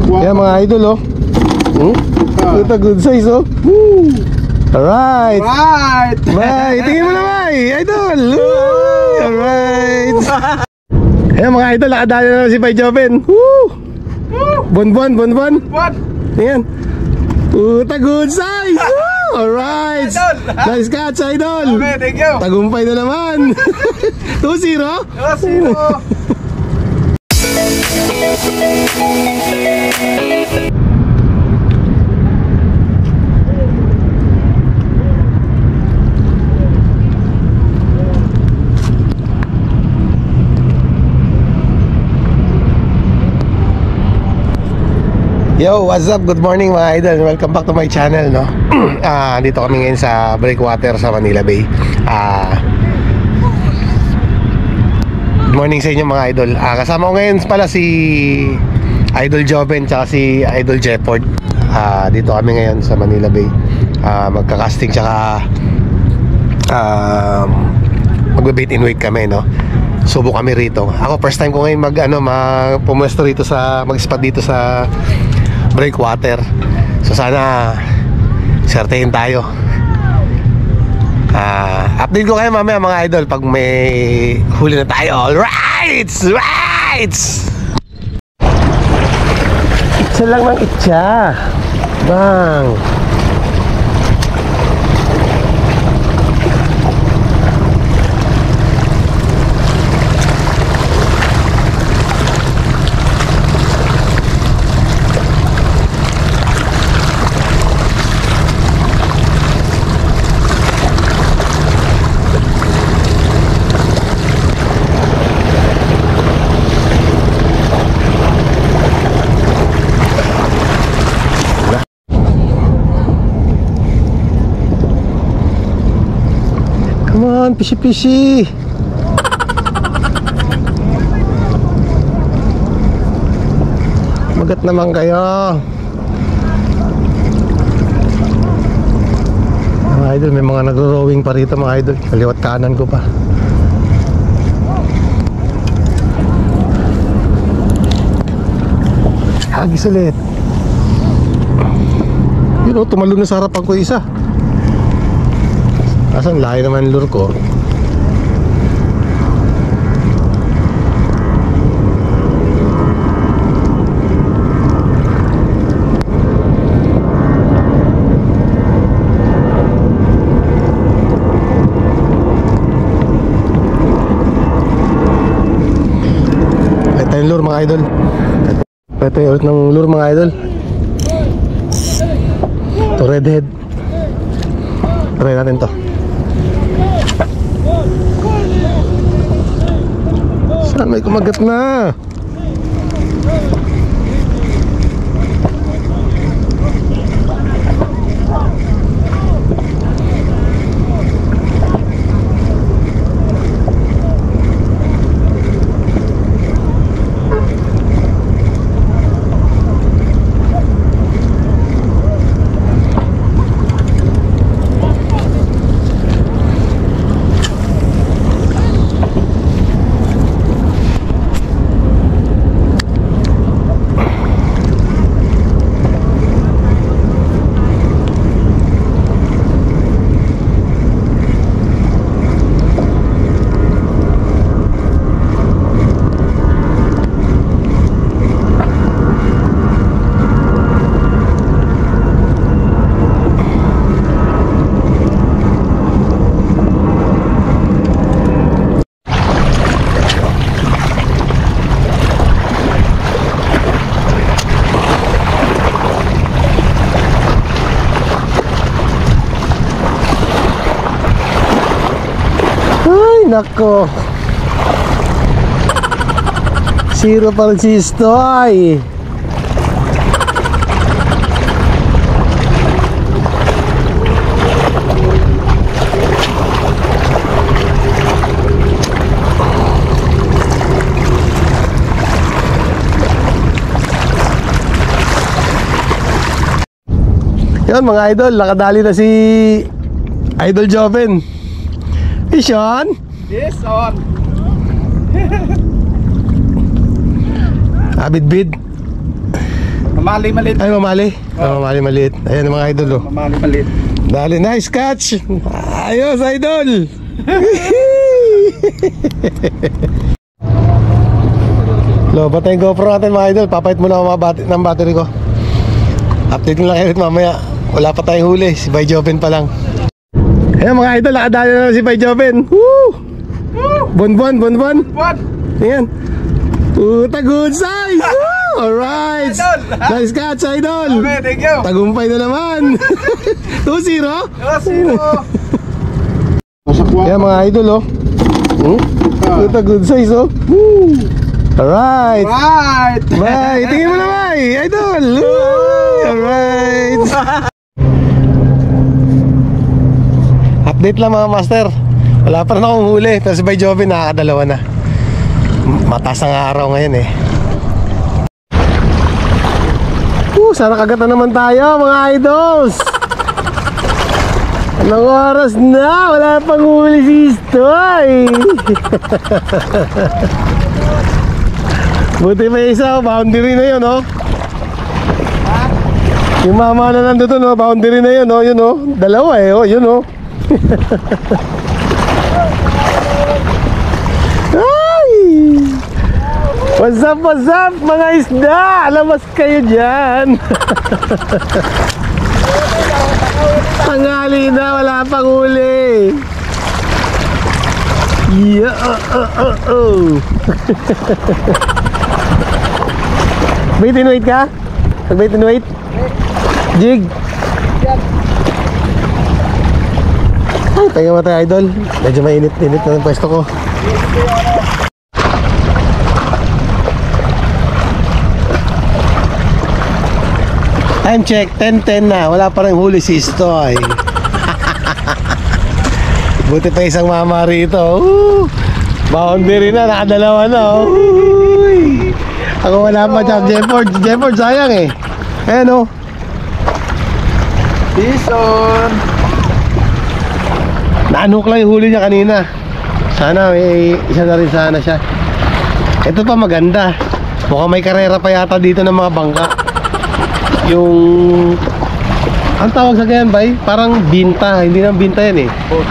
Yan mga idol, oh. Ito good size, oh. Alright. Bye. Tingin mo na, bye. Idol. Alright. Ayan mga idol, nakadali na naman si Pai Joven. Bonbon. Ayan. Puta, good size. Alright. Nice catch, idol. Okay, thank you. Tagumpay na naman. 2-0. 2-0. Yo, what's up? Good morning mga idol. Welcome back to my channel, no? Dito kami ngayon sa Breakwater sa Manila Bay. Good morning sa inyo mga idol. Kasama ko ngayon pala si Idol Joven tsaka si Idol Jefford. Dito kami ngayon sa Manila Bay. Magka-casting tsaka magbe-bait and wait kami, no? Subo kami rito. Ako first time ko ngayon pumuesto rito mag-spot dito sa Breakwater. So sana sertein tayo. Update ko kayo mamaya mga idol pag may huli na tayo. Alright! Right! Itsa lang ng itsa. Bang! Come on, pisi-pisi. Magat naman kayo. Mga idol, may mga nagro-rowing pa rito mga idol. Kaliwat kanan ko pa. Hagis ulit. Yun o, tumalon na sa harapan ko isa. Asan lahi naman lure ko. Ito yung lure mga idol. Ito yung ulit ng lure mga idol. Ito redhead. Try natin to. Saan may kumagat na? Nako, zero pa rin si Stoy. Yan mga idol, nakadali na si Idol Joven. Isyon? Yes, on. Abid-bid. Mamali maliit. Ay, mamali. Mamali maliit. Ayan mga idol, oh. Mamali maliit. Dali, nice catch. Ayos, idol. Lobat na yung GoPro natin mga idol. Papait muna ako ng battery ko. Update nyo lang kayo mamaya. Wala pa tayong huli. Si Bay Joven pa lang. Ayan mga idol, nakadali na si Bay Joven. Woo! Bonbon. What? Ayan. Puta, good size. Alright. Nice catch, idol. Okay, thank you. Tagumpay na naman. 2-0. Ayan mga idol, oh. Puta, good size, oh. Alright. Bye. Tingin mo na, Bay. Idol. Alright. Update lang mga master. Wala pa rin akong huli. Pero si Bay Joven nakakadalawa na. Mataas ang araw ngayon eh. Sana kagatan naman tayo mga idols. Anong oras na? Wala pang huli si Stoy. Buti may isa, boundary na yun, oh. Yung mama na nandito, no, boundary na yun, oh. Yun, oh. Dalawa eh, oh. Yun, oh. Ay! What's up mga isda? Labas kayo dyan. Tanghali na, wala pang huli. Yeah, Bait and wait ka? Nag-bait and wait? Jig? Ay, tayo mo tayo idol. Medyo mainit-init na ng pwesto ko. Time check, 10:10 na. Wala pa rin huli si Stoy. Buti pa isang mama rito. Boundary na, nakadalawa na. Uy. Ako wala pa dyan. Jefford, sayang eh. Ayan, oh. Bison. Naanok lang yung huli niya kanina. Sana may isa na rin sana siya. Ito pa maganda. Mukhang may karera pa yata dito ng mga bangka. Yung ang tawag sa ganyan, bay? Parang binta. Hindi naman binta yan eh. Boat.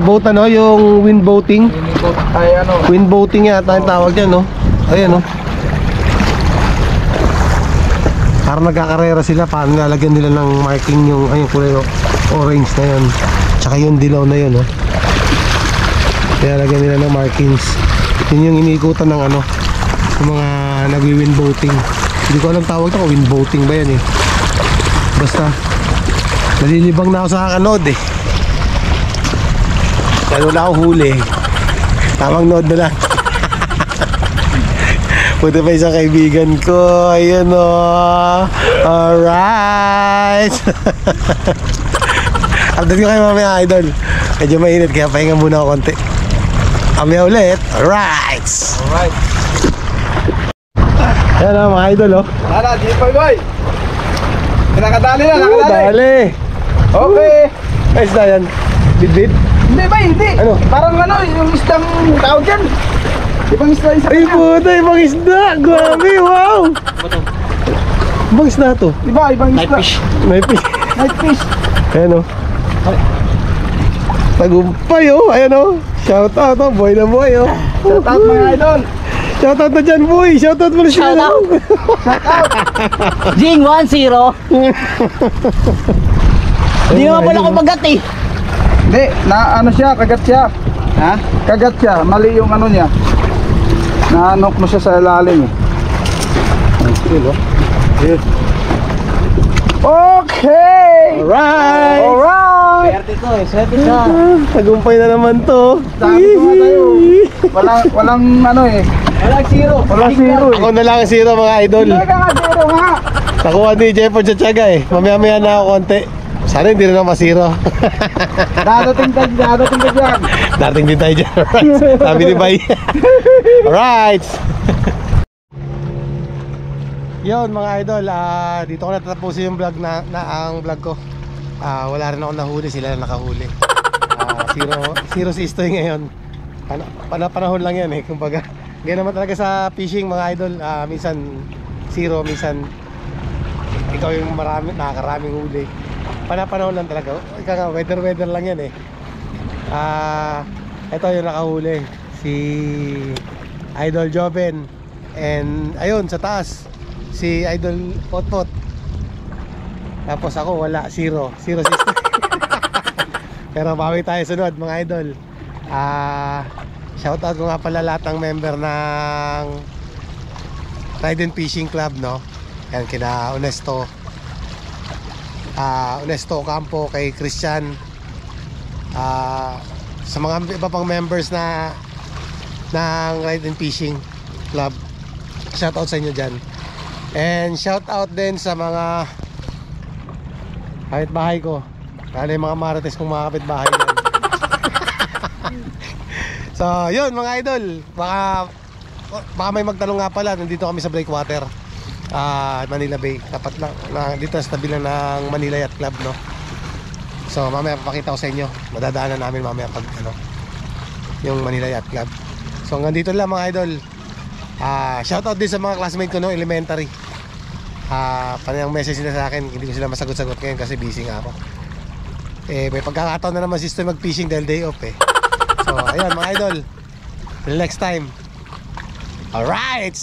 Boat ano? Yung wind boating. Ay ano? Wind boating yata yung tawag dyan, no? Ayan, no? Parang nagkakarera sila. Paano lalagyan nila ng marking yung ayun, kulay orange na yun. Tsaka yung dilaw na yun, no? Kaya lagyan nila ng markings. Yun yung iniikutan ng ano, yung mga nagwi-wind boating. Hindi ko alam tawag ito, wind boating ba yan eh. Basta nalilibang na ako sa kakanood eh. Kaya wala akong huli. Tamang nood na lang. Puti pa isang kaibigan ko. Ayun o. Alright. Update ko kayo mamaya idol. Medyo mainit kaya pahinga muna ako konti. Mamaya ulit. Alright. Ayan o mga idol o. Tara, Jipoy boy. Nakadali na, Dali. Okay. Ay isda yan. Bidbid. Hindi ba, hindi. Ano? Parang ano, yung isdang tao dyan. Ibang isda isa Ay puta, ibang isda. Grabe, wow. Ibang isda to. Diba, ibang isda. Night fish. Night fish. Ayan o. Tagumpay o. Ayan o. Shout out o. Boy na boy o. Shout out mga idol. Shout out na dyan boy. Shout out mo na siya. Shout out. Shout out. Jing 1-0. Hindi naman pala ako magat eh. Hindi, na ano siya, kagat siya. Ha? Kagat siya, mali yung ano niya. Naanok mo siya sa ilalim eh. Okay! Alright. Alright! Swerte ko eh, swerte ka. Tagumpay na naman to. Sabi ko nga tayo. Walang ano eh. Walang zero. Walang zero eh. Ako na lang ang zero mga idol. Hindi ka nga zero nga. Nakuha ni Jefford sa tiyaga eh. Mamaya-maya na ako konti. Sana hindi rin ako masiro. Dadating ka dyan. Dating din tayo dyan. Sabi ni Bay. Alright. Yun mga idol, dito ko natatapusin yung vlog ang vlog ko. Wala rin ako nahuli, sila na nakahuli. Zero si Stoy ngayon. Panahon lang yan eh, kumbaga. Ganyan naman talaga sa fishing mga idol. Minsan zero, minsan ikaw yung nakakaraming huli. Panahon lang talaga. Ika nga, weather lang yan eh. Ito yung nakahuli, si Idol Joven. And ayun, sa taas, si Idol Potpot. Tapos ako wala, zero sister. Pero bawi tayo sunod mga idol. Shoutout ko nga pala lahat ng member ng Ride and Fishing Club, no? Yan, kina Honesto Campo, kay Christian, sa mga iba pang members na ng Ride and Fishing Club. Shoutout sa inyo dyan. And shoutout din sa mga kapitbahay ko, lalo yung mga marites kong mga kapitbahay dyan. So yun mga idol, baka may magtanong nga pala. Nandito kami sa Breakwater, Manila Bay. Tapat lang dito sa tabi lang ng Manila Yacht Club, no? So mamaya papakita ko sa inyo, madadaanan namin mamaya pag yung Manila Yacht Club. So hanggang dito lang mga idol. Shoutout din sa mga classmate ko, no, elementary. Panayang message nila sa akin, hindi ko sila masagot-sagot ngayon kasi busy nga ako. May pagkakataon na naman sister mag-fishing dahil day off eh. So ayun mga idol, till next time. Alright.